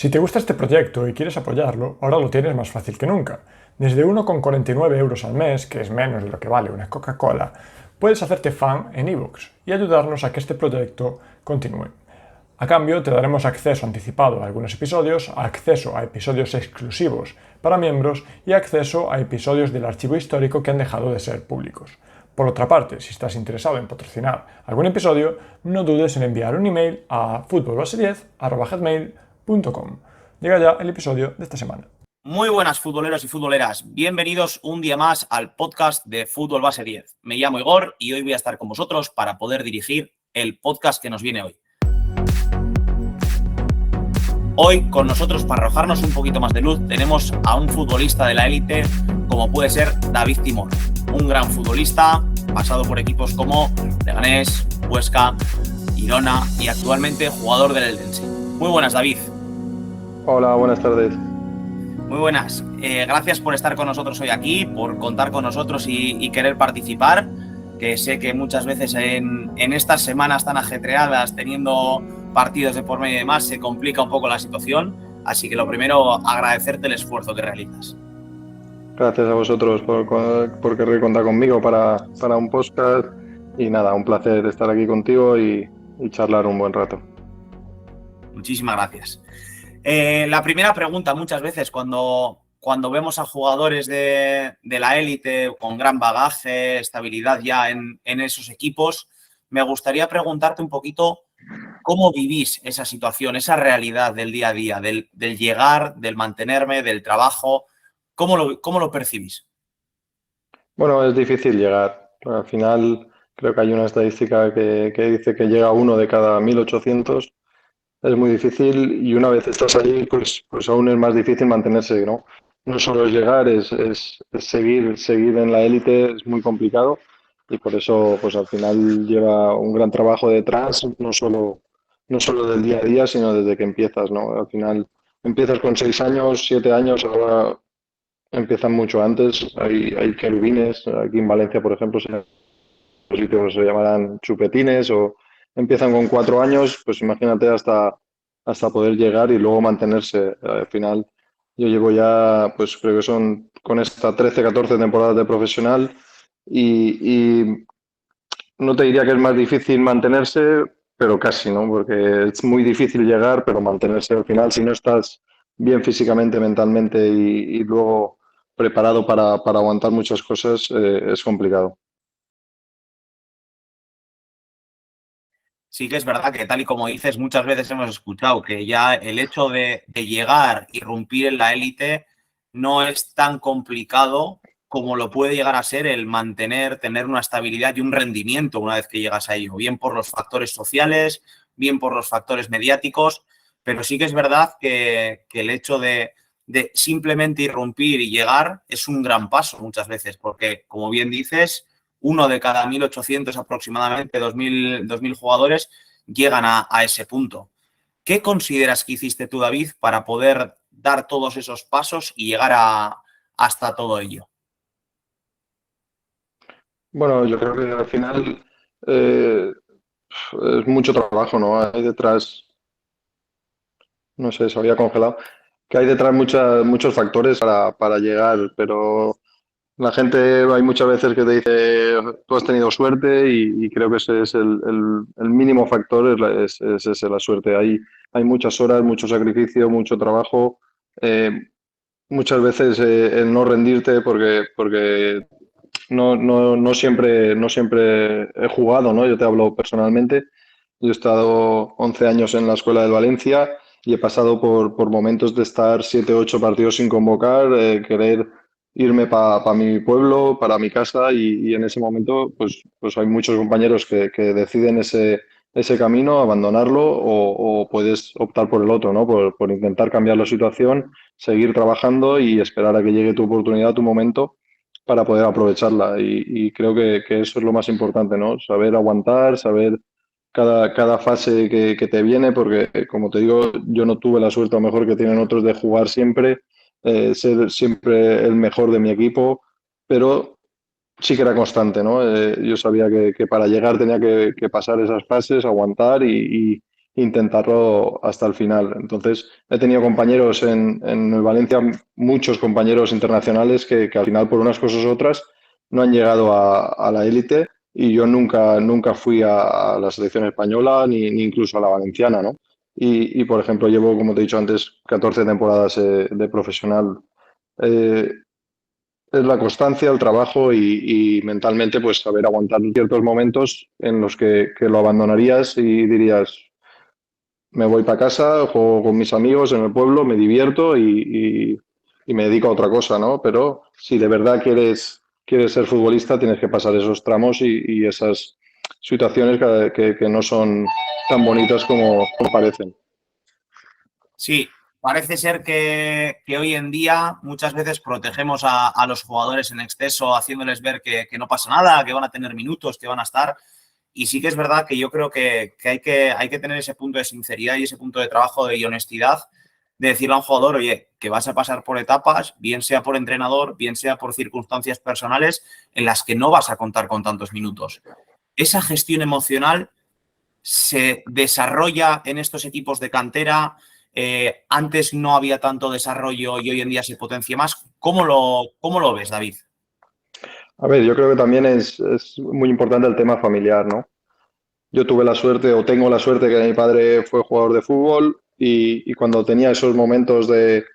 Si te gusta este proyecto y quieres apoyarlo, ahora lo tienes más fácil que nunca. Desde 1,49 euros al mes, que es menos de lo que vale una Coca-Cola, puedes hacerte fan en iVoox y ayudarnos a que este proyecto continúe. A cambio, te daremos acceso anticipado a algunos episodios, acceso a episodios exclusivos para miembros y acceso a episodios del archivo histórico que han dejado de ser públicos. Por otra parte, si estás interesado en patrocinar algún episodio, no dudes en enviar un email a futbolbase10@gmail.com. Llega ya el episodio de esta semana. Muy buenas futboleros y futboleras, bienvenidos un día más al podcast de Fútbol Base 10. Me llamo Igor y hoy voy a estar con vosotros para poder dirigir el podcast que nos viene hoy. Hoy con nosotros, para arrojarnos un poquito más de luz, tenemos a un futbolista de la élite como puede ser David Timor, un gran futbolista pasado por equipos como Leganés, Huesca, Girona y actualmente jugador del Eldense. Muy buenas, David. Hola, buenas tardes. Muy buenas. Gracias por estar con nosotros hoy aquí, por contar con nosotros y querer participar, que sé que muchas veces en estas semanas tan ajetreadas, teniendo partidos de por medio y demás, se complica un poco la situación. Así que lo primero, agradecerte el esfuerzo que realizas. Gracias a vosotros por querer contar conmigo para un podcast. Y nada, un placer estar aquí contigo y charlar un buen rato. Muchísimas gracias. La primera pregunta, muchas veces cuando vemos a jugadores de la élite con gran bagaje, estabilidad ya en esos equipos, me gustaría preguntarte un poquito cómo vivís esa situación, esa realidad del día a día, del llegar, del mantenerme, del trabajo. ¿Cómo lo percibís? Bueno, es difícil llegar. Al final creo que hay una estadística que dice que llega uno de cada 1.800. Es muy difícil y una vez estás allí, pues aún es más difícil mantenerse, ¿no? No solo es llegar, es seguir en la élite, es muy complicado y por eso pues al final lleva un gran trabajo detrás, no solo del día a día, sino desde que empiezas, ¿no? Al final empiezas con 6 años, 7 años, ahora empiezan mucho antes, hay querubines, aquí en Valencia, por ejemplo, los sitios se llamarán chupetines o empiezan con 4 años, pues imagínate hasta poder llegar y luego mantenerse. Al final yo llevo ya, pues creo que son con esta 13, 14 temporadas de profesional y no te diría que es más difícil mantenerse, pero casi, ¿no? Porque es muy difícil llegar, pero mantenerse al final, si no estás bien físicamente, mentalmente y luego preparado para aguantar muchas cosas, es complicado. Sí que es verdad que tal y como dices, muchas veces hemos escuchado que ya el hecho de llegar, irrumpir en la élite, no es tan complicado como lo puede llegar a ser el mantener, tener una estabilidad y un rendimiento una vez que llegas a ello, bien por los factores sociales, bien por los factores mediáticos, pero sí que es verdad que el hecho de simplemente irrumpir y llegar es un gran paso muchas veces, porque como bien dices, uno de cada 1.800 aproximadamente, 2.000 jugadores, llegan a ese punto. ¿Qué consideras que hiciste tú, David, para poder dar todos esos pasos y llegar hasta todo ello? Bueno, yo creo que al final es mucho trabajo, ¿no? Hay detrás, no sé, se había congelado, que hay detrás muchos factores para llegar, pero la gente hay muchas veces que te dice, tú has tenido suerte y creo que ese es el mínimo factor, es ese, la suerte. Hay muchas horas, mucho sacrificio, mucho trabajo, eh, muchas veces el no rendirte porque no siempre he jugado, ¿no? Yo te hablo personalmente. Yo he estado 11 años en la Escuela del Valencia y he pasado por momentos de estar 7 8 partidos sin convocar, querer irme para mi pueblo, para mi casa y en ese momento pues hay muchos compañeros que deciden ese camino, abandonarlo o puedes optar por el otro, ¿no? Por intentar cambiar la situación, seguir trabajando y esperar a que llegue tu oportunidad, tu momento para poder aprovecharla. Y creo que eso es lo más importante, ¿no? Saber aguantar, saber cada fase que te viene, porque como te digo, yo no tuve la suerte a lo mejor que tienen otros de jugar siempre, ser siempre el mejor de mi equipo, pero sí que era constante, ¿no? Yo sabía que para llegar tenía que pasar esas fases, aguantar intentarlo hasta el final. Entonces, he tenido compañeros en el Valencia, muchos compañeros internacionales que al final, por unas cosas u otras, no han llegado a la élite y yo nunca fui a la selección española ni incluso a la valenciana, ¿no? Por ejemplo, llevo, como te he dicho antes, 14 temporadas de profesional. Eh, es la constancia, el trabajo y mentalmente pues saber aguantar ciertos momentos en los que lo abandonarías y dirías, me voy para casa, juego con mis amigos en el pueblo, me divierto y me dedico a otra cosa, ¿no? Pero si de verdad quieres ser futbolista, tienes que pasar esos tramos y esas situaciones que no son tan bonitas como parecen. Sí, parece ser que hoy en día muchas veces protegemos a los jugadores en exceso, haciéndoles ver que no pasa nada, que van a tener minutos, que van a estar. Y sí que es verdad que yo creo que hay que tener ese punto de sinceridad y ese punto de trabajo y honestidad de decirle a un jugador, oye, que vas a pasar por etapas, bien sea por entrenador, bien sea por circunstancias personales, en las que no vas a contar con tantos minutos. Esa gestión emocional se desarrolla en estos equipos de cantera. Antes no había tanto desarrollo y hoy en día se potencia más. Cómo lo ves, David? A ver, yo creo que también es muy importante el tema familiar, ¿no? Yo tuve la suerte o tengo la suerte que mi padre fue jugador de fútbol y cuando tenía esos momentos de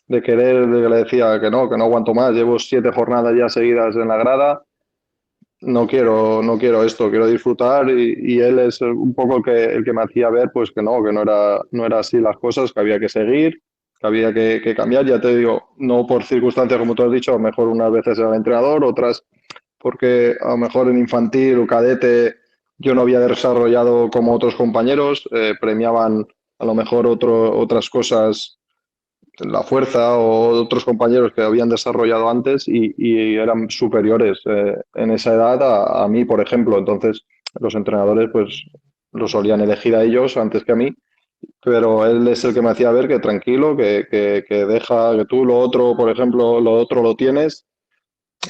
querer, de que le decía que no aguanto más, llevo 7 jornadas ya seguidas en la grada, no quiero esto, quiero disfrutar y él es un poco el que me hacía ver pues no era así las cosas, que había que seguir, que había que cambiar, ya te digo, no por circunstancias como tú has dicho, a lo mejor unas veces era el entrenador, otras porque a lo mejor en infantil o cadete yo no había desarrollado como otros compañeros, premiaban a lo mejor otras cosas, la fuerza o otros compañeros que habían desarrollado antes y eran superiores en esa edad a mí, por ejemplo. Entonces los entrenadores pues los solían elegir a ellos antes que a mí, pero él es el que me hacía ver que tranquilo, que deja que tú lo otro, por ejemplo, lo otro lo tienes.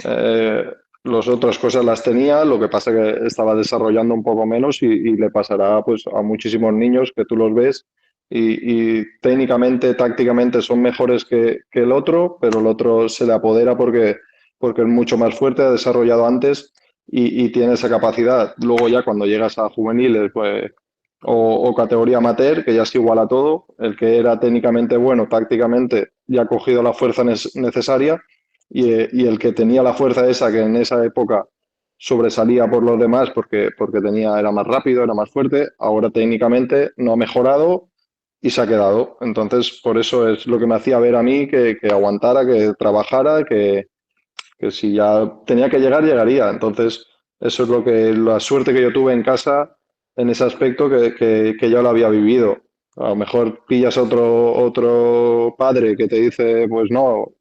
Eh, las otras cosas las tenía, lo que pasa que estaba desarrollando un poco menos y le pasará pues a muchísimos niños que tú los ves y técnicamente, tácticamente son mejores que el otro, pero el otro se le apodera porque es mucho más fuerte, ha desarrollado antes y tiene esa capacidad. Luego ya cuando llegas a juveniles pues, o categoría amateur, que ya es igual a todo, el que era técnicamente bueno, tácticamente ya ha cogido la fuerza necesaria y el que tenía la fuerza esa que en esa época sobresalía por los demás porque era más rápido, era más fuerte, ahora técnicamente no ha mejorado y se ha quedado. Entonces, por eso es lo que me hacía ver a mí que aguantara, que trabajara, que si ya tenía que llegar, llegaría. Entonces, eso es la suerte que yo tuve en casa en ese aspecto que ya lo había vivido. A lo mejor pillas otro padre que te dice, pues no,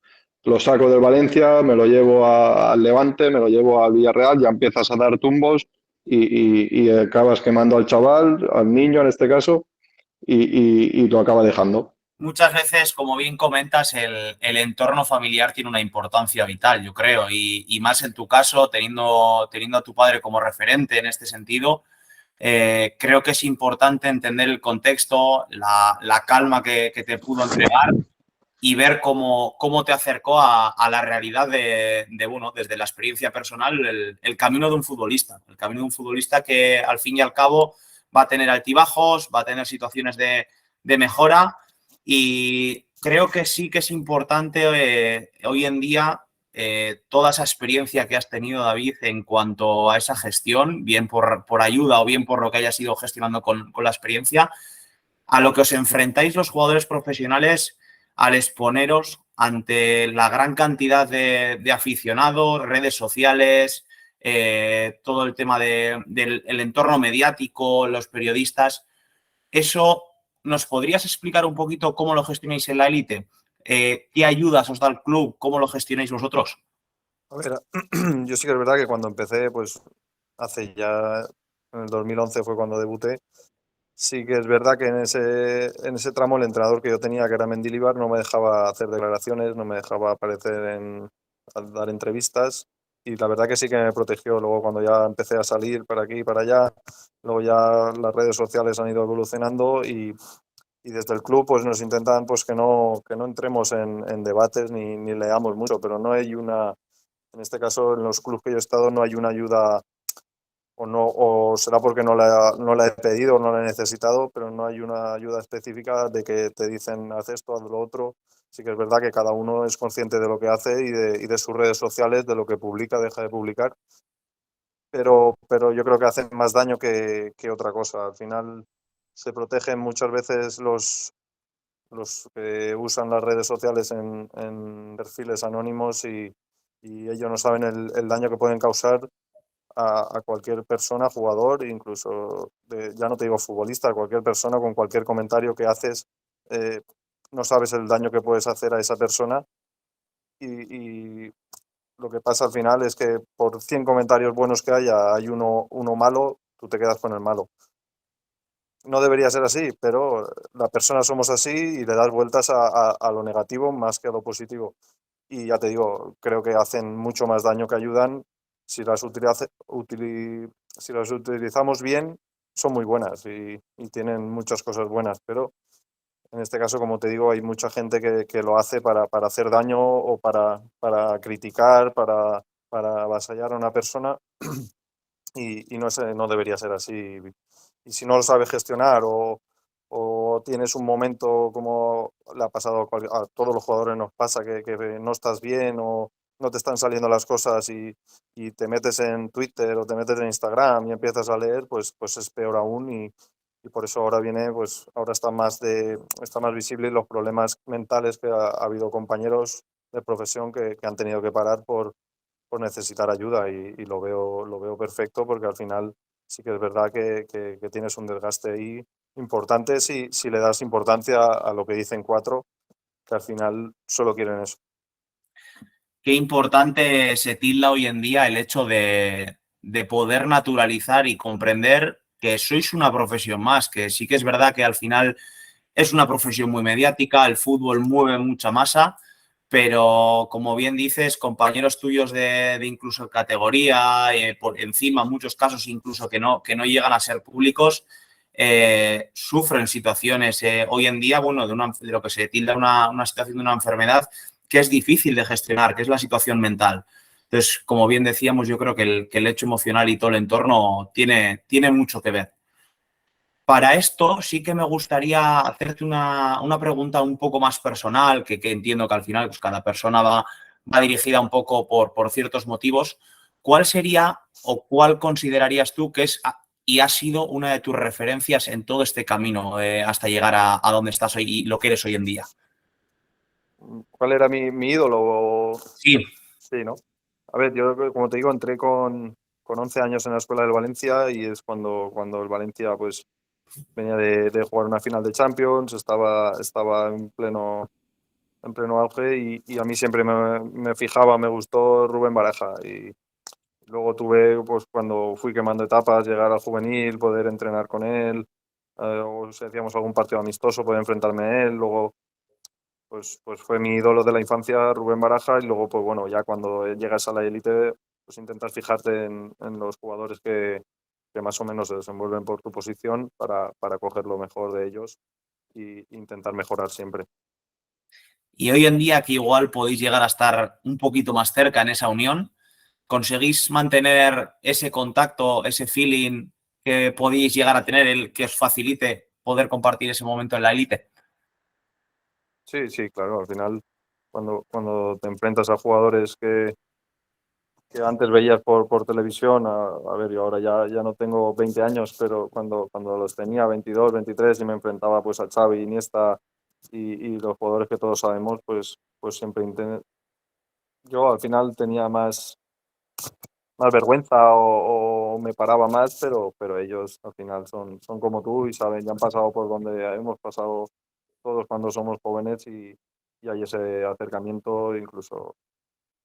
lo saco del Valencia, me lo llevo al Levante, me lo llevo al Villarreal, ya empiezas a dar tumbos y acabas quemando al chaval, al niño en este caso, y lo acaba dejando. Muchas veces, como bien comentas, el entorno familiar tiene una importancia vital, yo creo, y más en tu caso, teniendo a tu padre como referente en este sentido, creo que es importante entender el contexto, la calma que te pudo entregar y ver cómo te acercó a la realidad bueno, desde la experiencia personal, el camino de un futbolista. El camino de un futbolista que al fin y al cabo va a tener altibajos, va a tener situaciones de mejora y creo que sí que es importante hoy en día toda esa experiencia que has tenido, David, en cuanto a esa gestión, bien por ayuda o bien por lo que hayas ido gestionando con la experiencia, a lo que os enfrentáis los jugadores profesionales al exponeros ante la gran cantidad de aficionados, redes sociales, todo el tema del entorno mediático, los periodistas. Eso, ¿nos podrías explicar un poquito cómo lo gestionáis en la élite? ¿Qué ayudas os da el club? ¿Cómo lo gestionáis vosotros? A ver, yo sí que es verdad que cuando empecé, pues hace ya, en el 2011 fue cuando debuté, sí que es verdad que en ese tramo el entrenador que yo tenía, que era Mendilibar, no me dejaba hacer declaraciones, no me dejaba aparecer a dar entrevistas y la verdad que sí que me protegió. Luego cuando ya empecé a salir para aquí y para allá, luego ya las redes sociales han ido evolucionando y desde el club pues nos intentan pues que no entremos en debates ni leamos mucho, pero no hay una, en este caso en los clubes que yo he estado no hay una ayuda o no, o será porque no la he pedido o no la he necesitado, pero no hay una ayuda específica de que te dicen haz esto, haz lo otro. Sí que es verdad que cada uno es consciente de lo que hace y de sus redes sociales, de lo que publica, deja de publicar, pero yo creo que hacen más daño que otra cosa. Al final se protegen muchas veces los que usan las redes sociales en perfiles anónimos y ellos no saben el daño que pueden causar a cualquier persona, jugador, incluso ya no te digo futbolista, a cualquier persona con cualquier comentario que haces, eh, no sabes el daño que puedes hacer a esa persona y lo que pasa al final es que por 100 comentarios buenos que haya, hay uno malo, tú te quedas con el malo. No debería ser así, pero las personas somos así y le das vueltas a lo negativo más que a lo positivo. Y ya te digo, creo que hacen mucho más daño que ayudan. Si las, si las utilizamos bien, son muy buenas y tienen muchas cosas buenas, pero en este caso, como te digo, hay mucha gente que lo hace para hacer daño o para criticar, para avasallar a una persona y no, no debería ser así. Y si no lo sabes gestionar o tienes un momento como le ha pasado a todos los jugadores nos pasa, que no estás bien o no te están saliendo las cosas y te metes en Twitter o te metes en Instagram y empiezas a leer, pues es peor aún y por eso ahora viene, pues ahora está más visible los problemas mentales que ha habido compañeros de profesión que han tenido que parar por necesitar ayuda y lo veo perfecto porque al final sí que es verdad que tienes un desgaste ahí importante si le das importancia a lo que dicen cuatro, que al final solo quieren eso. Qué importante se tilda hoy en día el hecho de poder naturalizar y comprender que sois una profesión más, que sí que es verdad que al final es una profesión muy mediática, el fútbol mueve mucha masa, pero como bien dices, compañeros tuyos de incluso categoría, por encima, en muchos casos incluso que no llegan a ser públicos, sufren situaciones hoy en día, bueno, de lo que se tilda una situación de una enfermedad que es difícil de gestionar, que es la situación mental. Entonces, como bien decíamos, yo creo que el hecho emocional y todo el entorno tiene mucho que ver. Para esto sí que me gustaría hacerte una pregunta un poco más personal, que entiendo que al final pues, cada persona va dirigida un poco por ciertos motivos. ¿Cuál sería o cuál considerarías tú que es y ha sido una de tus referencias en todo este camino hasta llegar a donde estás hoy y lo que eres hoy en día? ¿Cuál era mi ídolo? Sí, Sí, ¿no? A ver, yo como te digo, entré con 11 años en la escuela del Valencia y es cuando el Valencia pues venía de jugar una final de Champions, estaba en pleno auge y a mí siempre me fijaba, me gustó Rubén Baraja y luego tuve, pues cuando fui quemando etapas, llegar al juvenil, poder entrenar con él, o si hacíamos algún partido amistoso, poder enfrentarme a él, luego pues fue mi ídolo de la infancia, Rubén Baraja, y luego pues bueno, ya cuando llegas a la élite, pues intentas fijarte en los jugadores que más o menos se desenvuelven por tu posición para coger lo mejor de ellos e intentar mejorar siempre. y hoy en día que igual podéis llegar a estar un poquito más cerca en esa unión, ¿conseguís mantener ese contacto, ese feeling que podéis llegar a tener, el que os facilite poder compartir ese momento en la élite? Sí, sí, claro, al final cuando te enfrentas a jugadores que antes veías por televisión, a ver, yo ahora ya no tengo 20 años, pero cuando los tenía 22, 23 y me enfrentaba pues a Xavi, Iniesta y los jugadores que todos sabemos, pues siempre yo al final tenía más vergüenza o me paraba más, pero ellos al final son como tú y saben, ya han pasado por donde hemos pasado todos cuando somos jóvenes y hay ese acercamiento, incluso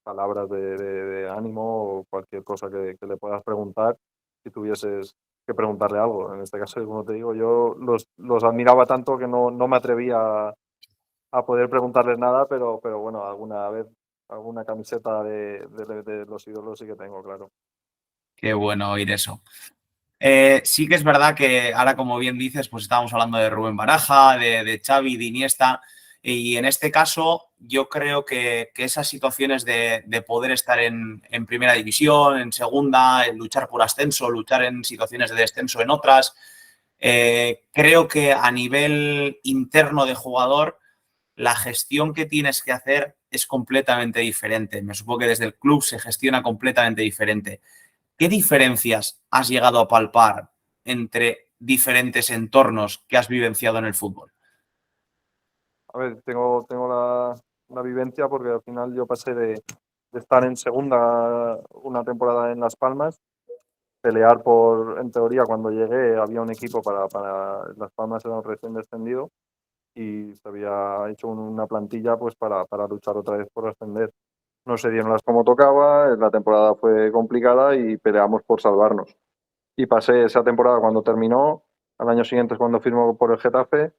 palabras de ánimo o cualquier cosa que le puedas preguntar si tuvieses que preguntarle algo. En este caso, como te digo, yo los admiraba tanto que no me atrevía a poder preguntarles nada, pero bueno, alguna vez alguna camiseta de los ídolos sí que tengo, claro. Qué bueno oír eso. Sí que es verdad que ahora, como bien dices, pues estábamos hablando de Rubén Baraja, de Xavi, de Iniesta, y en este caso yo creo que esas situaciones de poder estar en primera división, en segunda, en luchar por ascenso, luchar en situaciones de descenso en otras, creo que a nivel interno de jugador la gestión que tienes que hacer es completamente diferente. Me supongo que desde el club se gestiona completamente diferente. ¿Qué diferencias has llegado a palpar entre diferentes entornos que has vivenciado en el fútbol? A ver, tengo la vivencia porque al final yo pasé de estar en segunda una temporada en Las Palmas, pelear en teoría, cuando llegué había un equipo para Las Palmas, era un recién descendido y se había hecho una plantilla pues para luchar otra vez por ascender. No se dieron las como tocaba, la temporada fue complicada y peleamos por salvarnos. Y pasé esa temporada cuando terminó, al año siguiente es cuando firmó por el Getafe,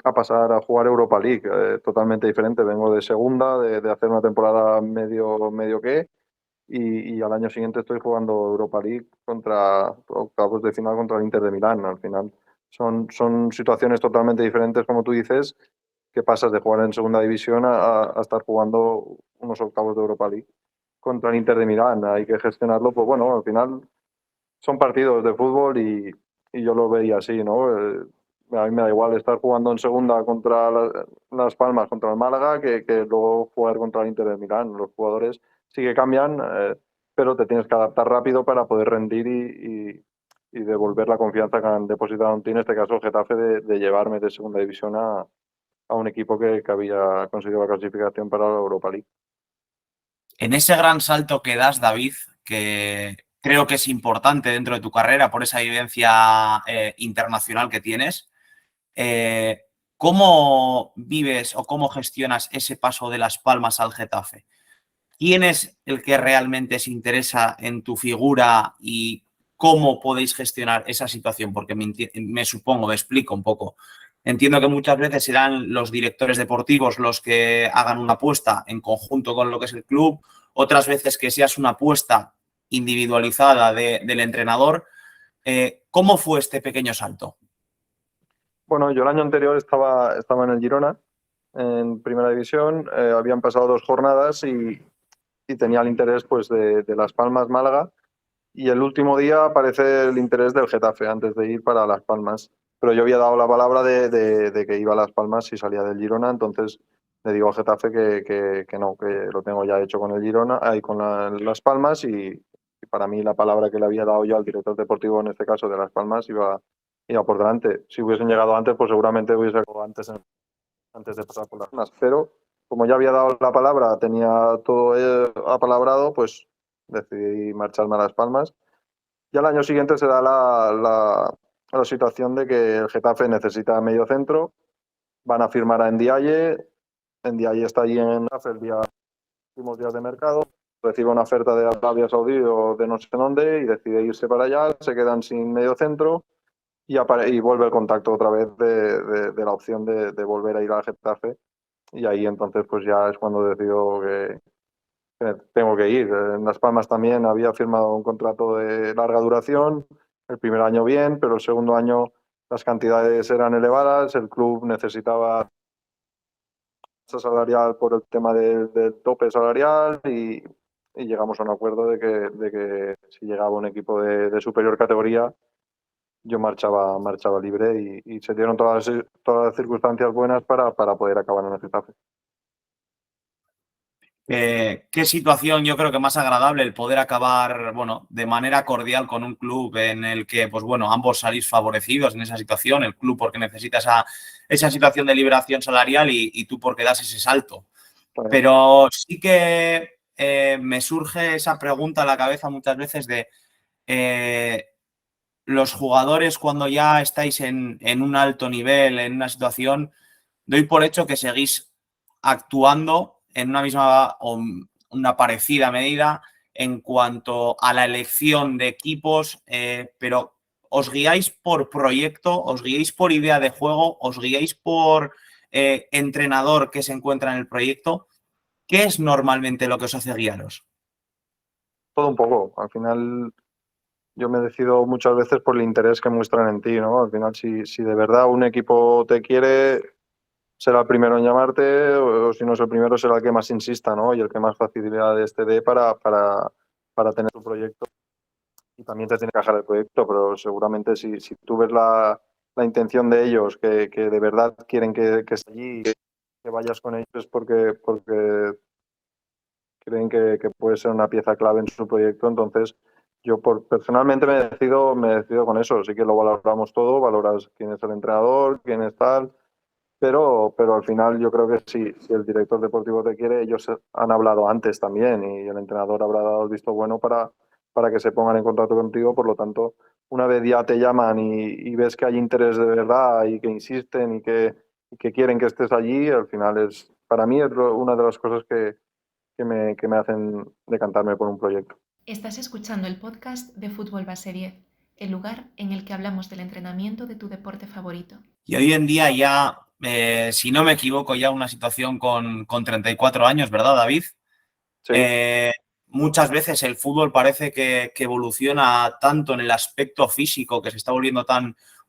a pasar a jugar Europa League, totalmente diferente. Vengo de segunda, de hacer una temporada medio que, y al año siguiente estoy jugando Europa League contra octavos de final contra el Inter de Milán. Al final son situaciones totalmente diferentes, como tú dices, que pasas de jugar en segunda división a estar jugando unos octavos de Europa League contra el Inter de Milán. Hay que gestionarlo, pues bueno, al final son partidos de fútbol y yo lo veía así, ¿no? A mí me da igual estar jugando en segunda contra Las Palmas, contra el Málaga, que luego jugar contra el Inter de Milán. Los jugadores sí que cambian, pero te tienes que adaptar rápido para poder rendir y devolver la confianza que han depositado en ti, en este caso el Getafe, de llevarme de segunda división a un equipo que había conseguido la clasificación para la Europa League. En ese gran salto que das, David, que creo que es importante dentro de tu carrera por esa vivencia internacional que tienes, ¿cómo vives o cómo gestionas ese paso de Las Palmas al Getafe? ¿Quién es el que realmente se interesa en tu figura y cómo podéis gestionar esa situación? Porque me supongo, me explico un poco. Entiendo que muchas veces serán los directores deportivos los que hagan una apuesta en conjunto con lo que es el club, otras veces que seas una apuesta individualizada del entrenador. ¿Cómo fue este pequeño salto? Bueno, yo el año anterior estaba en el Girona, en primera división, habían pasado 2 jornadas y tenía el interés pues de Las Palmas, Málaga, y el último día aparece el interés del Getafe antes de ir para Las Palmas. Pero yo había dado la palabra de que iba a Las Palmas si salía del Girona, entonces le digo al Getafe que no, que lo tengo ya hecho con el Girona, ahí con Las Palmas, y para mí la palabra que le había dado yo al director deportivo, en este caso de Las Palmas, iba por delante. Si hubiesen llegado antes, pues seguramente hubiese llegado antes de pasar por Las Palmas. Pero como ya había dado la palabra, tenía todo apalabrado, pues decidí marcharme a Las Palmas. Y al año siguiente se da la situación de que el Getafe necesita medio centro, van a firmar a Ndiaye está allí en Getafe los últimos días de mercado, recibe una oferta de Arabia Saudí o de no sé dónde y decide irse para allá, se quedan sin medio centro y vuelve el contacto otra vez de la opción de volver a ir al Getafe, y ahí entonces pues ya es cuando decido que tengo que ir. En Las Palmas también había firmado un contrato de larga duración, el primer año bien, pero el segundo año las cantidades eran elevadas, el club necesitaba salarial por el tema del tope salarial y llegamos a un acuerdo de que si llegaba un equipo de superior categoría yo marchaba libre y se dieron todas las circunstancias buenas para poder acabar en el Getafe. Qué situación, yo creo que más agradable el poder acabar, bueno, de manera cordial con un club en el que, pues bueno, ambos salís favorecidos en esa situación, el club porque necesita esa situación de liberación salarial y tú porque das ese salto. Bueno, pero sí que me surge esa pregunta a la cabeza muchas veces de los jugadores cuando ya estáis en un alto nivel, en una situación, doy por hecho que seguís actuando en una misma o una parecida medida en cuanto a la elección de equipos, pero ¿os guiáis por proyecto, os guiáis por idea de juego, os guiáis por entrenador que se encuentra en el proyecto? ¿Qué es normalmente lo que os hace guiaros? Todo un poco. Al final yo me decido muchas veces por el interés que muestran en ti, ¿no? Al final, si de verdad un equipo te quiere, será el primero en llamarte, o si no es el primero, será el que más insista, ¿no? Y el que más facilidades te dé para tener tu proyecto. Y también te tiene que dejar el proyecto, pero seguramente si tú ves la intención de ellos, que de verdad quieren que estés allí, que vayas con ellos, es porque creen que puede ser una pieza clave en su proyecto. Entonces, yo personalmente me decido con eso. Sí que lo valoramos todo, valoras quién es el entrenador, quién es tal, pero al final yo creo que si el director deportivo te quiere, ellos han hablado antes también y el entrenador habrá dado el visto bueno para que se pongan en contacto contigo. Por lo tanto, una vez ya te llaman y ves que hay interés de verdad y que insisten y que quieren que estés allí, al final para mí es una de las cosas que me hacen decantarme por un proyecto. Estás escuchando el podcast de Fútbol Base 10, el lugar en el que hablamos del entrenamiento de tu deporte favorito. Y hoy en día ya, si no me equivoco, ya una situación con 34 años, ¿verdad, David? Sí. Muchas veces el fútbol parece que evoluciona tanto en el aspecto físico, que se está volviendo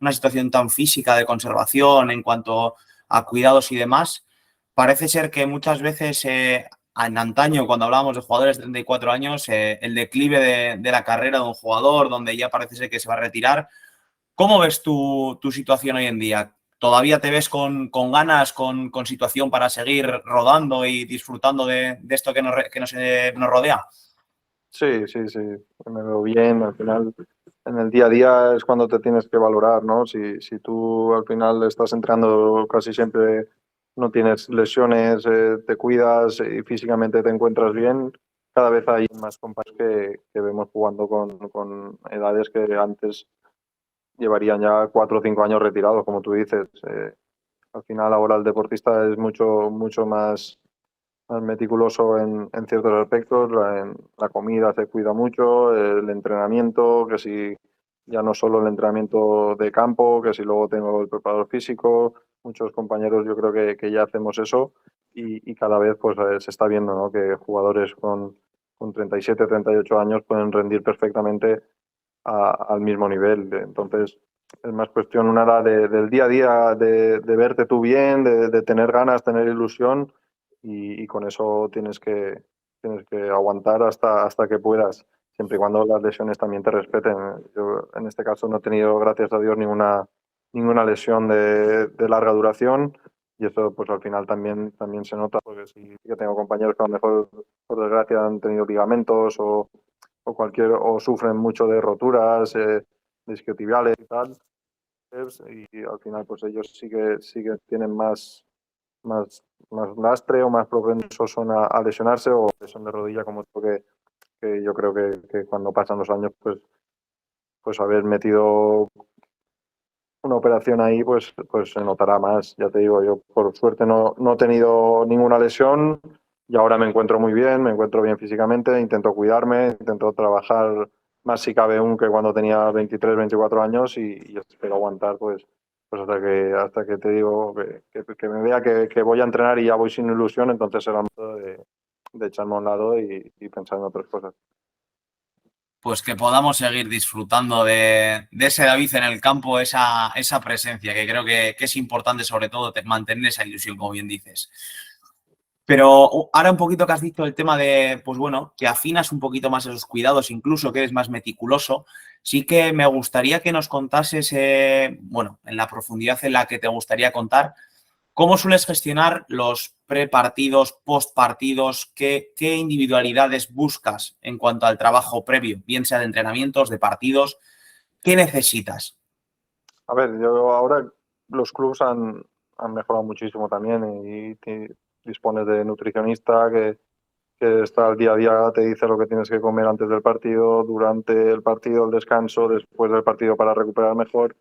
una situación tan física de conservación en cuanto a cuidados y demás. Parece ser que muchas veces en antaño, cuando hablábamos de jugadores de 34 años, el declive de la carrera de un jugador, donde ya parece ser que se va a retirar. ¿Cómo ves tu situación hoy en día? ¿Todavía te ves con ganas, con situación para seguir rodando y disfrutando de esto que nos rodea? Sí, sí, sí, me veo bien. Al final, en el día a día es cuando te tienes que valorar, ¿no? Si tú al final estás entrenando casi siempre, no tienes lesiones, te cuidas y físicamente te encuentras bien, cada vez hay más compañeros que vemos jugando con edades que antes llevarían ya 4 o 5 años retirados, como tú dices. Al final ahora el deportista es mucho, mucho más meticuloso en ciertos aspectos. En la comida se cuida mucho, el entrenamiento, que si ya no solo el entrenamiento de campo, que si luego tengo el preparador físico. Muchos compañeros yo creo que ya hacemos eso y cada vez pues se está viendo, ¿no? Que jugadores con 37, 38 años pueden rendir perfectamente al mismo nivel. Entonces, es más cuestión del día a día, de verte tú bien, de tener ganas, tener ilusión y con eso tienes que aguantar hasta que puedas, siempre y cuando las lesiones también te respeten. Yo en este caso no he tenido, gracias a Dios, ninguna lesión de larga duración y eso pues al final también se nota, porque sí que tengo compañeros que a lo mejor por desgracia han tenido ligamentos o sufren mucho de roturas, de isquiotibiales y tal, y al final pues ellos sí que tienen más lastre o más propensos son a lesionarse o lesión de rodilla, como tú, que yo creo que cuando pasan los años pues haber metido una operación ahí pues se notará más. Ya te digo, yo por suerte no he tenido ninguna lesión y ahora me encuentro muy bien, me encuentro bien físicamente, intento cuidarme, intento trabajar más si cabe aún que cuando tenía 23, 24 años y espero aguantar pues hasta que te digo que me vea que voy a entrenar y ya voy sin ilusión. Entonces será momento de echarme a un lado y pensar en otras cosas. Pues que podamos seguir disfrutando de ese David en el campo, esa presencia, que creo que es importante, sobre todo mantener esa ilusión, como bien dices. Pero ahora un poquito que has dicho el tema de, pues bueno, que afinas un poquito más esos cuidados, incluso que eres más meticuloso, sí que me gustaría que nos contases, bueno, en la profundidad en la que te gustaría contar, ¿cómo sueles gestionar los prepartidos, postpartidos? ¿Qué individualidades buscas en cuanto al trabajo previo, bien sea de entrenamientos, de partidos? ¿Qué necesitas? A ver, yo ahora los clubs han mejorado muchísimo también y dispones de nutricionista que está al día a día, te dice lo que tienes que comer antes del partido, durante el partido, el descanso, después del partido para recuperar mejor.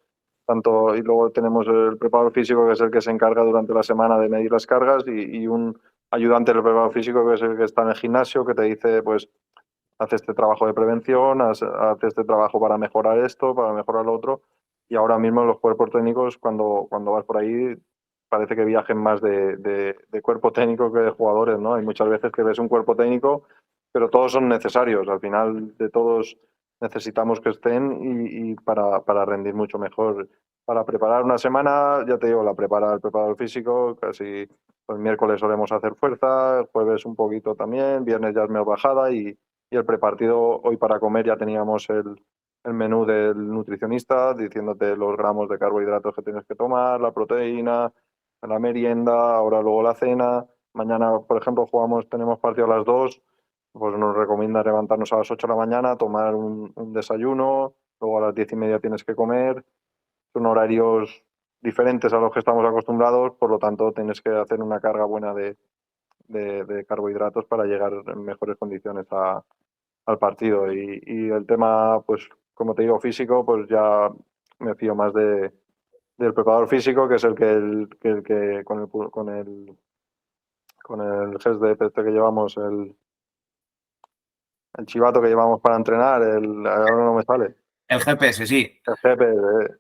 Y luego tenemos el preparador físico, que es el que se encarga durante la semana de medir las cargas y un ayudante del preparador físico, que es el que está en el gimnasio, que te dice, pues, haz este trabajo de prevención, haz este trabajo para mejorar esto, para mejorar lo otro. Y ahora mismo los cuerpos técnicos, cuando vas por ahí, parece que viajen más de cuerpo técnico que de jugadores, ¿no? Hay muchas veces que ves un cuerpo técnico, pero todos son necesarios. Al final de todos necesitamos que estén y para rendir mucho mejor. Para preparar una semana, ya te digo, la prepara el preparador físico, casi el miércoles solemos hacer fuerza, el jueves un poquito también, viernes ya es menos bajada y el prepartido hoy para comer ya teníamos el menú del nutricionista diciéndote los gramos de carbohidratos que tienes que tomar, la proteína, la merienda, ahora luego la cena. Mañana, por ejemplo, tenemos partido a las 2, pues nos recomienda levantarnos a las 8 de la mañana, tomar un desayuno, luego a las 10:30 tienes que comer. Son horarios diferentes a los que estamos acostumbrados, por lo tanto tienes que hacer una carga buena de carbohidratos para llegar en mejores condiciones al partido. Y el tema, pues como te digo, físico, pues ya me fío más del preparador físico, que es el que con el gest de este que llevamos, el chivato que llevamos para entrenar, ahora no me sale, El GPS, sí. el GPS,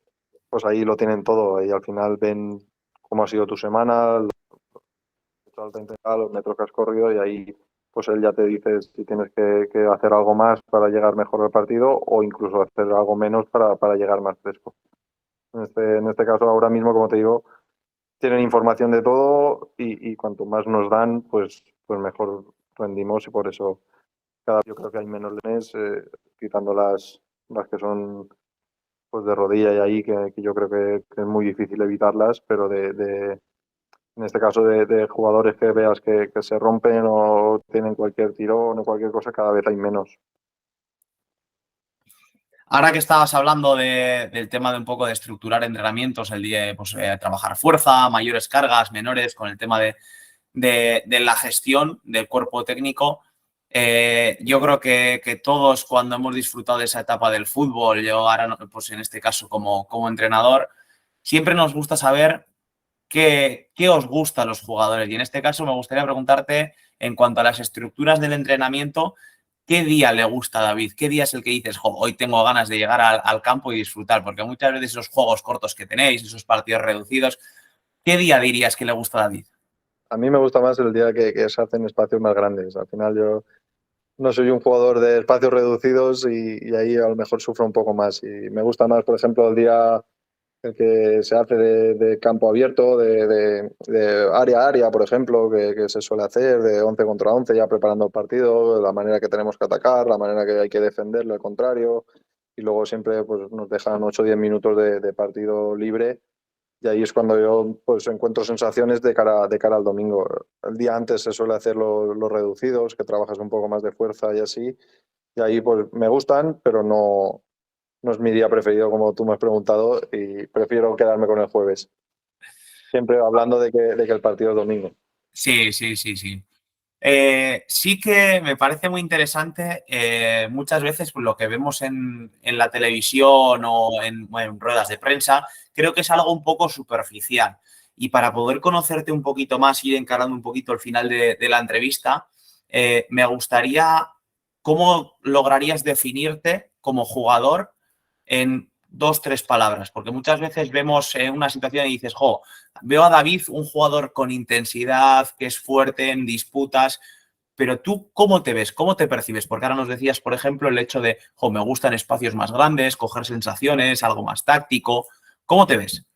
pues ahí lo tienen todo y al final ven cómo ha sido tu semana, la alta intensidad, los metros que has corrido y ahí pues él ya te dice si tienes que hacer algo más para llegar mejor al partido o incluso hacer algo menos para llegar más fresco. En este caso ahora mismo, como te digo, tienen información de todo y cuanto más nos dan, pues mejor rendimos y por eso yo creo que hay menos lesiones, quitando las que son pues de rodilla y ahí, que yo creo que es muy difícil evitarlas, pero en este caso de jugadores que veas que se rompen o tienen cualquier tirón o cualquier cosa, cada vez hay menos. Ahora que estabas hablando del tema de un poco de estructurar entrenamientos, el día pues, trabajar fuerza, mayores cargas, menores, con el tema de la gestión del cuerpo técnico, yo creo que todos cuando hemos disfrutado de esa etapa del fútbol, yo ahora, pues en este caso como entrenador, siempre nos gusta saber qué os gusta a los jugadores. Y en este caso me gustaría preguntarte, en cuanto a las estructuras del entrenamiento, ¿qué día le gusta a David? ¿Qué día es el que dices, hoy tengo ganas de llegar al campo y disfrutar? Porque muchas veces esos juegos cortos que tenéis, esos partidos reducidos, ¿qué día dirías que le gusta a David? A mí me gusta más el día que se hacen espacios más grandes. Al final yo no soy un jugador de espacios reducidos y ahí a lo mejor sufro un poco más. Y me gusta más, por ejemplo, el día el que se hace de campo abierto, de área a área, por ejemplo, que se suele hacer, de 11 contra 11, ya preparando el partido, la manera que tenemos que atacar, la manera que hay que defenderlo, al contrario. Y luego siempre pues, nos dejan 8 o 10 minutos de partido libre. Y ahí es cuando yo pues, encuentro sensaciones de cara al domingo. El día antes se suele hacer los reducidos, que trabajas un poco más de fuerza y así. Y ahí pues me gustan, pero no es mi día preferido, como tú me has preguntado, y prefiero quedarme con el jueves. Siempre hablando de que el partido es domingo. Sí, sí, sí, sí. Sí que me parece muy interesante muchas veces pues, lo que vemos en la televisión o en ruedas de prensa, creo que es algo un poco superficial. Y para poder conocerte un poquito más, ir encarando un poquito el final de la entrevista, me gustaría cómo lograrías definirte como jugador en 2, 3 palabras, porque muchas veces vemos una situación y dices, veo a David un jugador con intensidad, que es fuerte en disputas, pero tú, ¿cómo te ves? ¿Cómo te percibes? Porque ahora nos decías, por ejemplo, el hecho de, me gustan espacios más grandes, coger sensaciones, algo más táctico. ¿Cómo te ves?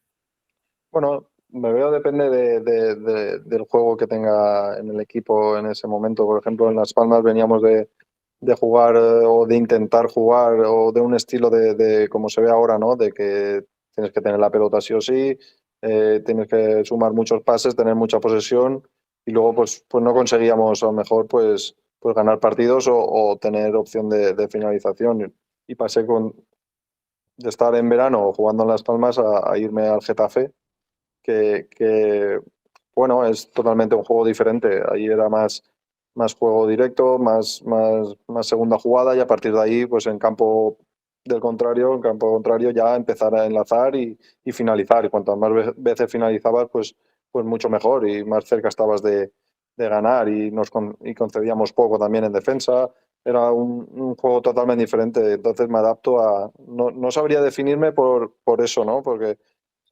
Bueno, me veo depende del juego que tenga en el equipo en ese momento. Por ejemplo, en Las Palmas veníamos de jugar o de intentar jugar o de un estilo como se ve ahora, ¿no? De que tienes que tener la pelota sí o sí, tienes que sumar muchos pases, tener mucha posesión y luego pues no conseguíamos a lo mejor pues ganar partidos o tener opción de finalización. Y pasé de estar en verano jugando en Las Palmas a irme al Getafe, bueno, es totalmente un juego diferente. Ahí era más juego directo, más segunda jugada y a partir de ahí, pues en campo contrario ya empezar a enlazar y finalizar. Y cuantas más veces finalizabas, pues mucho mejor y más cerca estabas de ganar y concedíamos poco también en defensa. Era un juego totalmente diferente, entonces me adapto no sabría definirme por eso, ¿no? Porque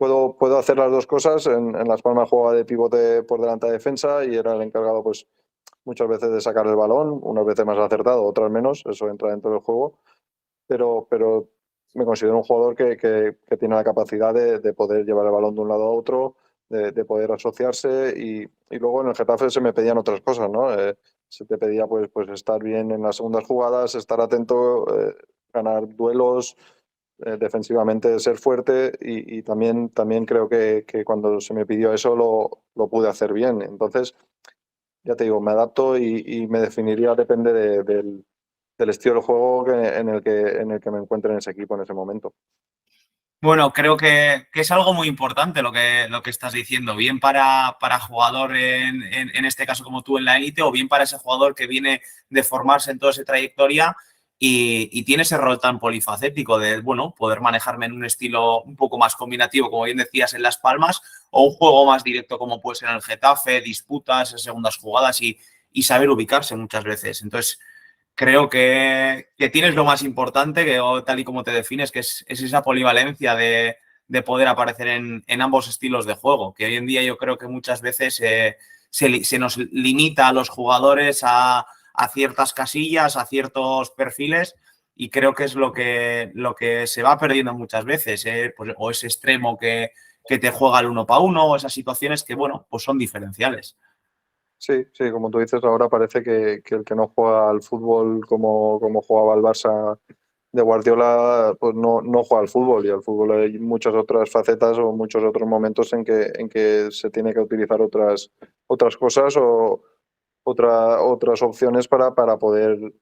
puedo hacer las dos cosas. En Las Palmas jugaba de pivote por delante de defensa y era el encargado pues muchas veces de sacar el balón, unas veces más acertado, otras menos, eso entra dentro del juego, pero me considero un jugador que tiene la capacidad de poder llevar el balón de un lado a otro, de poder asociarse y luego en el Getafe se me pedían otras cosas, ¿no? Se te pedía pues estar bien en las segundas jugadas, estar atento, ganar duelos, defensivamente ser fuerte y también creo que cuando se me pidió eso lo pude hacer bien. Entonces, ya te digo, me adapto y me definiría, depende del estilo de juego en el que me encuentre en ese equipo en ese momento. Bueno, creo que es algo muy importante lo que estás diciendo, bien para jugador en este caso como tú en la élite, o bien para ese jugador que viene de formarse en toda esa trayectoria y tiene ese rol tan polifacético de, bueno, poder manejarme en un estilo un poco más combinativo, como bien decías, en Las Palmas, o un juego más directo como puede ser en el Getafe, disputas, segundas jugadas y saber ubicarse muchas veces. Entonces, creo que tienes lo más importante, que tal y como te defines, que es esa polivalencia de poder aparecer en ambos estilos de juego, que hoy en día yo creo que muchas veces se nos limita a los jugadores a ciertas casillas, a ciertos perfiles, y creo que es lo que se va perdiendo muchas veces, pues, o ese extremo que te juega el uno para uno, o esas situaciones que, bueno, pues son diferenciales. Sí, sí, como tú dices, ahora parece que el que no juega al fútbol como jugaba el Barça de Guardiola, pues no juega al fútbol, y al fútbol hay muchas otras facetas o muchos otros momentos en que se tiene que utilizar otras cosas o otras opciones para poder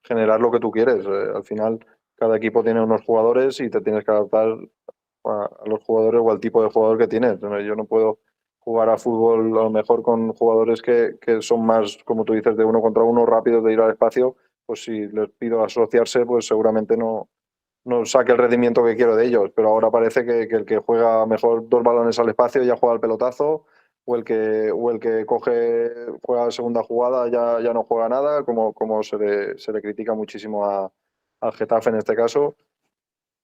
generar lo que tú quieres. Al final, cada equipo tiene unos jugadores y te tienes que adaptar a los jugadores o al tipo de jugador que tienes. Yo no puedo jugar a fútbol a lo mejor con jugadores que son más, como tú dices, de uno contra uno, rápidos de ir al espacio. Pues si les pido asociarse, pues seguramente no saque el rendimiento que quiero de ellos. Pero ahora parece que el que juega mejor dos balones al espacio ya juega al pelotazo, o el que juega segunda jugada ya no juega nada, como se le critica muchísimo al Getafe en este caso.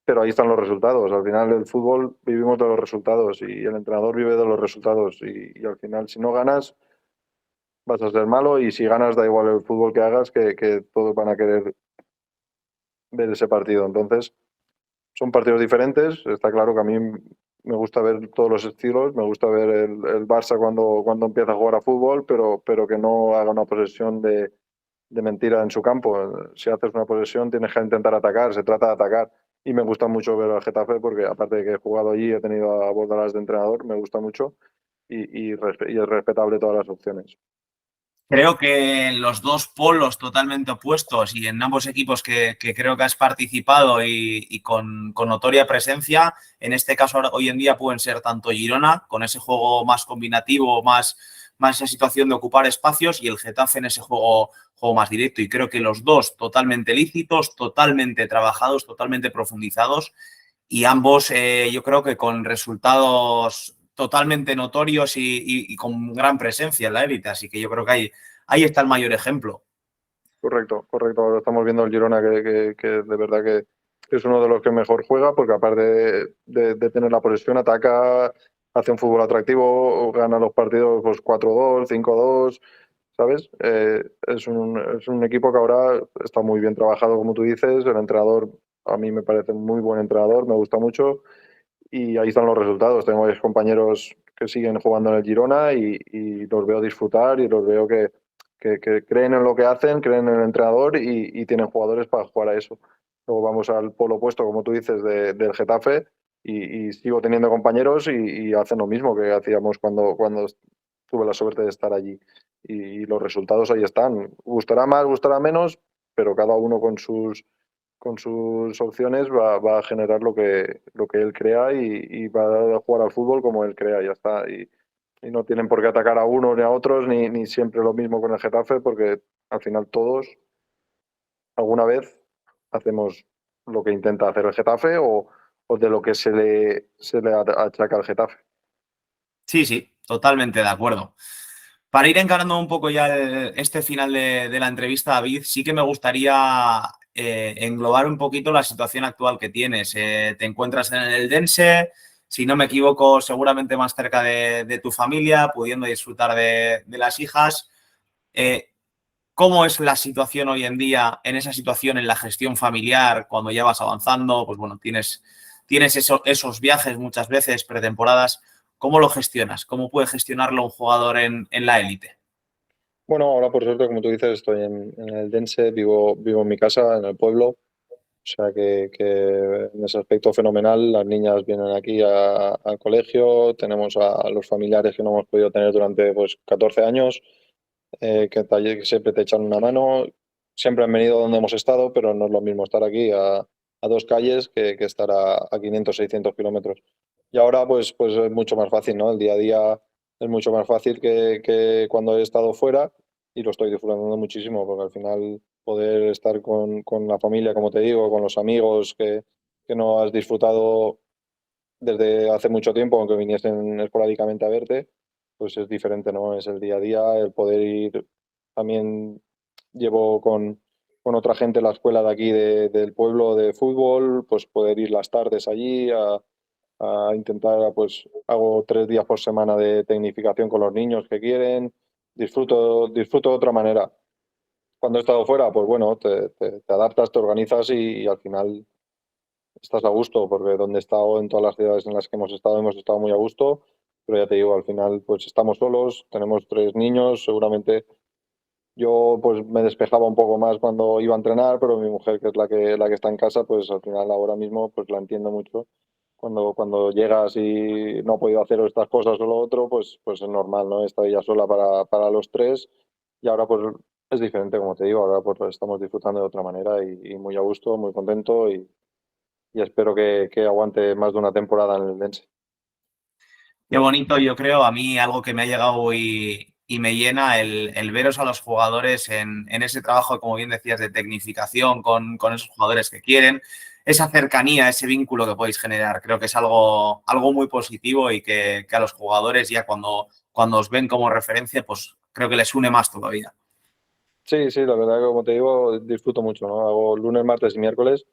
Pero ahí están los resultados. Al final el fútbol vivimos de los resultados y el entrenador vive de los resultados. Y al final, si no ganas, vas a ser malo, y si ganas, da igual el fútbol que hagas, que todos van a querer ver ese partido. Entonces, son partidos diferentes. Está claro que a mí me gusta ver todos los estilos. Me gusta ver el Barça cuando empieza a jugar a fútbol, pero que no haga una posesión de mentira en su campo. Si haces una posesión, tienes que intentar atacar, se trata de atacar. Y me gusta mucho ver al Getafe porque, aparte de que he jugado allí, he tenido a Bordalas de entrenador, me gusta mucho y es respetable todas las opciones. Creo que los dos polos totalmente opuestos y en ambos equipos que creo que has participado y con notoria presencia, en este caso hoy en día pueden ser tanto Girona, con ese juego más combinativo, más esa situación de ocupar espacios, y el Getafe en ese juego más directo. Y creo que los dos totalmente lícitos, totalmente trabajados, totalmente profundizados, y ambos yo creo que con resultados totalmente notorios y con gran presencia en la élite. Así que yo creo que ahí está el mayor ejemplo. Correcto, correcto. Ahora estamos viendo el Girona que de verdad que es uno de los que mejor juega, porque aparte de tener la posesión, ataca, hace un fútbol atractivo, gana los partidos pues 4-2, 5-2, ¿sabes? Es un equipo que ahora está muy bien trabajado, como tú dices. El entrenador, a mí me parece un muy buen entrenador, me gusta mucho, y ahí están los resultados. Tengo varios compañeros que siguen jugando en el Girona y los veo disfrutar y los veo que creen en lo que hacen, creen en el entrenador y tienen jugadores para jugar a eso. Luego vamos al polo opuesto, como tú dices, del Getafe, y sigo teniendo compañeros y hacen lo mismo que hacíamos cuando tuve la suerte de estar allí. Y los resultados ahí están. Gustará más, gustará menos, pero cada uno con sus opciones va a generar lo que él crea y va a jugar al fútbol como él crea, ya está. Y no tienen por qué atacar a unos ni a otros, ni siempre lo mismo con el Getafe, porque al final todos, alguna vez, hacemos lo que intenta hacer el Getafe o de lo que se le achaca al Getafe. Sí, sí, totalmente de acuerdo. Para ir encarando un poco ya este final de la entrevista, David, sí que me gustaría englobar un poquito la situación actual que tienes. Te encuentras en el Eldense, si no me equivoco, seguramente más cerca de tu familia, pudiendo disfrutar de las hijas. ¿Cómo es la situación hoy en día, en esa situación, en la gestión familiar, cuando ya vas avanzando? Pues bueno, tienes esos viajes muchas veces, pretemporadas. ¿Cómo lo gestionas? ¿Cómo puede gestionarlo un jugador en la élite? Bueno, ahora por suerte, como tú dices, estoy en el Dense, vivo en mi casa, en el pueblo, o sea que en ese aspecto fenomenal. Las niñas vienen aquí al colegio, tenemos a los familiares que no hemos podido tener durante pues 14 años, que siempre te echan una mano. Siempre han venido donde hemos estado, pero no es lo mismo estar aquí a 2 calles que estar a 500, 600 kilómetros. Y ahora pues es mucho más fácil, ¿no? El día a día es mucho más fácil que cuando he estado fuera, y lo estoy disfrutando muchísimo, porque al final poder estar con la familia, como te digo, con los amigos que no has disfrutado desde hace mucho tiempo, aunque viniesen esporádicamente a verte, pues es diferente, ¿no? Es el día a día, el poder ir. También llevo con otra gente a la escuela de aquí del pueblo de fútbol, pues poder ir las tardes allí a intentar, pues hago 3 días por semana de tecnificación con los niños que quieren. Disfruto de otra manera. Cuando he estado fuera, pues bueno, te adaptas, te organizas y al final estás a gusto, porque donde he estado, en todas las ciudades en las que hemos estado muy a gusto, pero ya te digo, al final pues estamos solos, tenemos 3 niños, seguramente yo pues me despejaba un poco más cuando iba a entrenar, pero mi mujer, que es la que está en casa, pues al final ahora mismo pues la entiendo mucho. Cuando llegas y no ha podido hacer estas cosas o lo otro, pues es normal, ¿no? Está ella sola para los tres, y ahora pues es diferente, como te digo, ahora pues lo estamos disfrutando de otra manera y muy a gusto, muy contento, y espero que aguante más de una temporada en el Dense. Qué bonito, yo creo, a mí algo que me ha llegado y me llena el veros a los jugadores en ese trabajo, como bien decías, de tecnificación con esos jugadores que quieren, esa cercanía, ese vínculo que podéis generar. Creo que es algo muy positivo y que a los jugadores ya cuando os ven como referencia, pues creo que les une más todavía. Sí, sí, la verdad que como te digo, disfruto mucho, ¿no? Hago lunes, martes y miércoles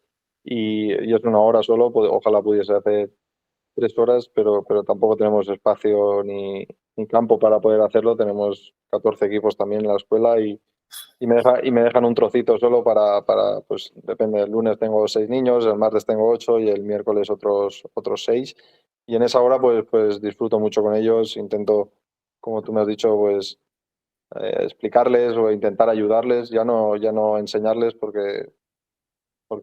y es una hora solo, ojalá pudiese hacer 3 horas, pero tampoco tenemos espacio ni campo para poder hacerlo. Tenemos 14 equipos también en la escuela y me dejan un trocito solo pues depende, el lunes tengo 6 niños, el martes tengo 8 y el miércoles otros 6. Y en esa hora pues disfruto mucho con ellos, intento, como tú me has dicho, pues explicarles o intentar ayudarles, ya no enseñarles porque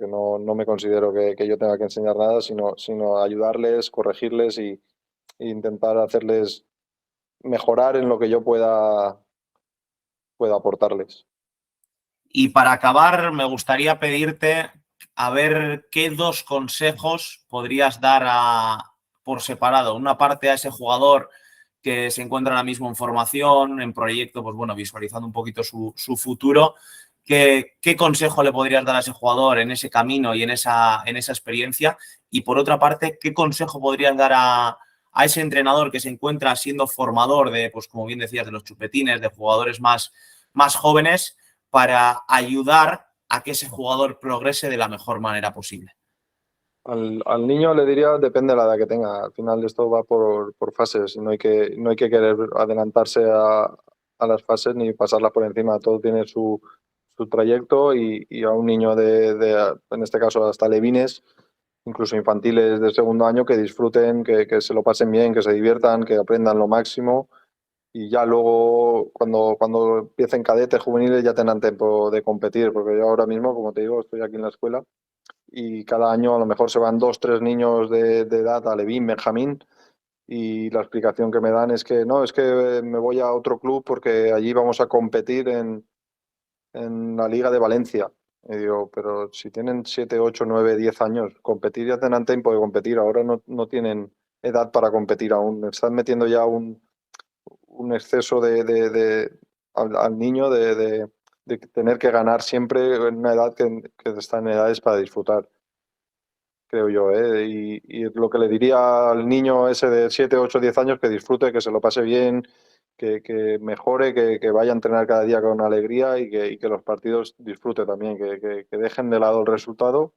no me considero que yo tenga que enseñar nada, sino ayudarles, corregirles e intentar hacerles mejorar en lo que yo pueda aportarles. Y para acabar, me gustaría pedirte a ver qué 2 consejos podrías dar por separado. Una parte a ese jugador que se encuentra ahora mismo en formación, en proyecto, pues bueno, visualizando un poquito su futuro. ¿Qué consejo le podrías dar a ese jugador en ese camino y en esa experiencia? Y por otra parte, ¿qué consejo podrías dar a ese entrenador que se encuentra siendo formador de, pues como bien decías, de los chupetines, de jugadores más jóvenes, para ayudar a que ese jugador progrese de la mejor manera posible? Al niño le diría, depende de la edad que tenga. Al final esto va por fases y no hay que querer adelantarse a las fases ni pasarlas por encima. Todo tiene su trayecto y a un niño en este caso hasta alevines, incluso infantiles de segundo año, que disfruten, que se lo pasen bien, que se diviertan, que aprendan lo máximo, y ya luego cuando empiecen cadetes, juveniles, ya tendrán tiempo de competir, porque yo ahora mismo, como te digo, estoy aquí en la escuela y cada año a lo mejor se van 2, 3 niños de edad a Levín, Benjamín, y la explicación que me dan es que no, es que me voy a otro club porque allí vamos a competir en la Liga de Valencia. Y digo, pero si tienen 7, 8, 9, 10 años, competir ya tendrán tiempo de competir, ahora no tienen edad para competir aún. Están metiendo ya un exceso al niño de tener que ganar siempre en una edad que está en edades para disfrutar, creo yo, ¿eh? Y lo que le diría al niño ese de 7, 8, 10 años, que disfrute, que se lo pase bien, que mejore, que vaya a entrenar cada día con alegría y que los partidos disfrute también, que dejen de lado el resultado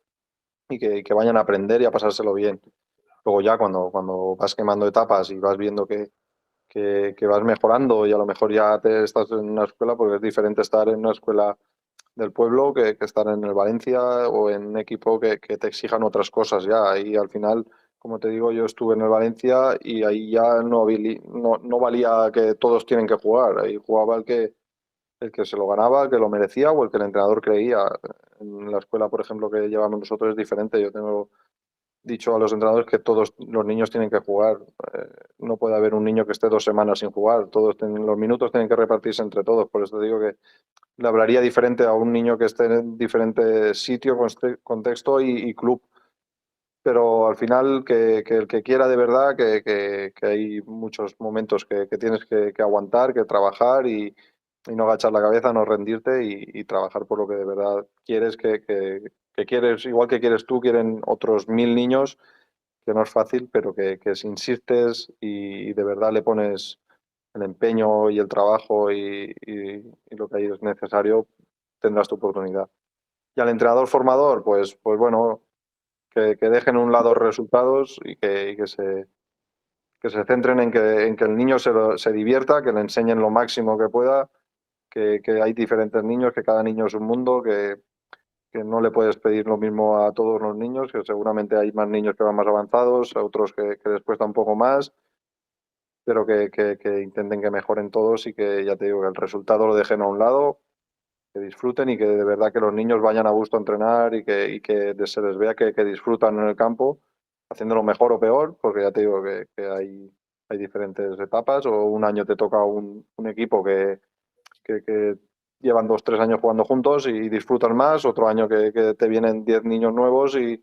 y que vayan a aprender y a pasárselo bien. Luego ya cuando vas quemando etapas y vas viendo que vas mejorando y a lo mejor ya estás en una escuela, porque es diferente estar en una escuela del pueblo que estar en el Valencia o en un equipo que te exijan otras cosas ya. Y al final, como te digo, yo estuve en el Valencia y ahí ya no valía que todos tienen que jugar. Ahí jugaba el que se lo ganaba, el que lo merecía o el que el entrenador creía. En la escuela, por ejemplo, que llevamos nosotros es diferente. Yo tengo dicho a los entrenadores que todos los niños tienen que jugar. No puede haber un niño que esté 2 semanas sin jugar. Los minutos tienen que repartirse entre todos. Por eso digo que le hablaría diferente a un niño que esté en diferente sitio, contexto y club. Pero al final, que el que quiera de verdad, que hay muchos momentos que tienes que aguantar, que trabajar y no agachar la cabeza, no rendirte y trabajar por lo que de verdad quieres, que quieres, igual que quieres tú, quieren otros 1000 niños, que no es fácil, pero que si insistes y de verdad le pones el empeño y el trabajo y lo que ahí es necesario, tendrás tu oportunidad. Y al entrenador formador, pues bueno, que dejen a un lado los resultados y que se centren en que el niño se divierta, que le enseñen lo máximo que pueda, que hay diferentes niños, que cada niño es un mundo, que no le puedes pedir lo mismo a todos los niños, que seguramente hay más niños que van más avanzados, a otros que les cuesta un poco más, pero que intenten que mejoren todos y que, ya te digo, que el resultado lo dejen a un lado, que disfruten y que de verdad que los niños vayan a gusto a entrenar y que se les vea que disfrutan en el campo, haciéndolo mejor o peor, porque ya te digo que hay diferentes etapas, o un año te toca un equipo que llevan 2-3 años jugando juntos y disfrutan más, otro año que te vienen 10 niños nuevos y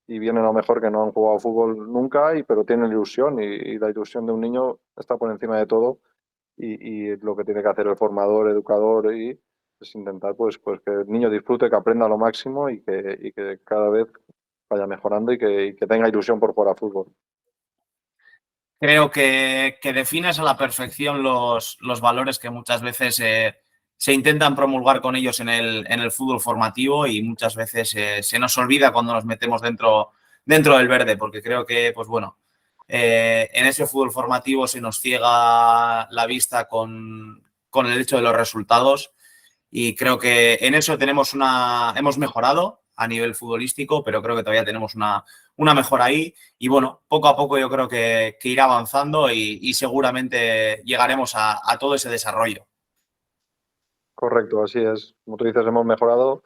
vienen a lo mejor que no han jugado fútbol nunca, pero tienen ilusión y la ilusión de un niño está por encima de todo y lo que tiene que hacer el formador, educador es intentar pues que el niño disfrute, que aprenda lo máximo y que cada vez vaya mejorando y que tenga ilusión por jugar a fútbol. Creo que defines a la perfección los valores que muchas veces se intentan promulgar con ellos en el fútbol formativo y muchas veces se nos olvida cuando nos metemos dentro del verde, porque creo que, pues bueno, en ese fútbol formativo se nos ciega la vista con el hecho de los resultados y creo que en eso hemos mejorado a nivel futbolístico, pero creo que todavía tenemos una mejora ahí y bueno, poco a poco yo creo que irá avanzando y seguramente llegaremos a todo ese desarrollo. Correcto, así es. Como tú dices, hemos mejorado.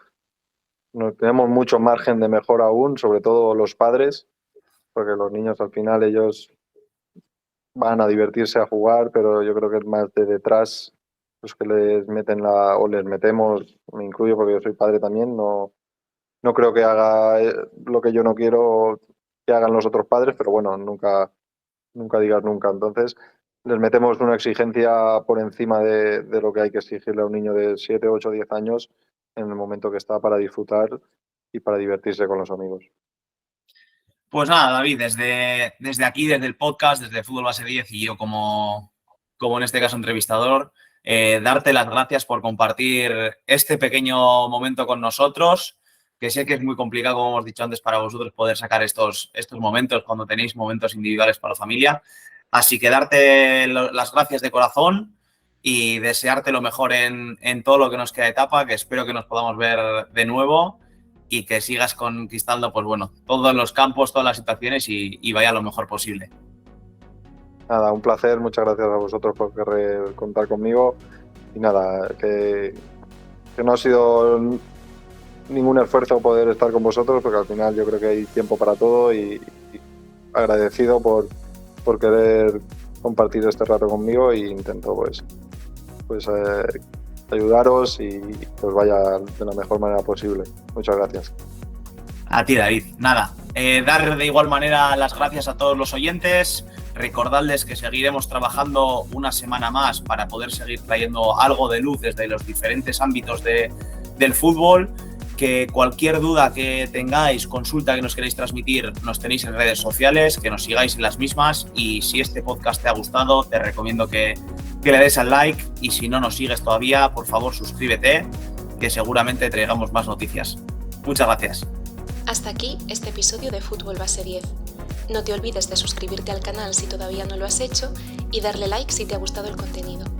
Tenemos mucho margen de mejora aún, sobre todo los padres, porque los niños al final ellos van a divertirse, a jugar, pero yo creo que es más de detrás los que les meten o les metemos, me incluyo porque yo soy padre también, no creo que haga lo que yo no quiero que hagan los otros padres, pero bueno, nunca digas nunca. Entonces, les metemos una exigencia por encima de lo que hay que exigirle a un niño de 7, 8, 10 años en el momento que está para disfrutar y para divertirse con los amigos. Pues nada, David, desde aquí, desde el podcast, desde Fútbol Base 10 y yo como en este caso entrevistador, darte las gracias por compartir este pequeño momento con nosotros, que sé que es muy complicado, como hemos dicho antes, para vosotros poder sacar estos momentos cuando tenéis momentos individuales para la familia. Así que darte las gracias de corazón y desearte lo mejor en todo lo que nos queda de etapa, que espero que nos podamos ver de nuevo y que sigas conquistando, pues bueno, todos los campos, todas las situaciones y vaya lo mejor posible. Nada, un placer, muchas gracias a vosotros por querer contar conmigo y nada, que no ha sido ningún esfuerzo poder estar con vosotros, porque al final yo creo que hay tiempo para todo y agradecido por querer compartir este rato conmigo e intento pues ayudaros y que os vaya de la mejor manera posible. Muchas gracias. A ti, David. Nada, dar de igual manera las gracias a todos los oyentes, recordarles que seguiremos trabajando una semana más para poder seguir trayendo algo de luz desde los diferentes ámbitos del fútbol, que cualquier duda que tengáis, consulta que nos queréis transmitir, nos tenéis en redes sociales, que nos sigáis en las mismas y si este podcast te ha gustado, te recomiendo que le des al like y si no nos sigues todavía, por favor suscríbete, que seguramente traigamos más noticias. Muchas gracias. Hasta aquí este episodio de Fútbol Base 10. No te olvides de suscribirte al canal si todavía no lo has hecho y darle like si te ha gustado el contenido.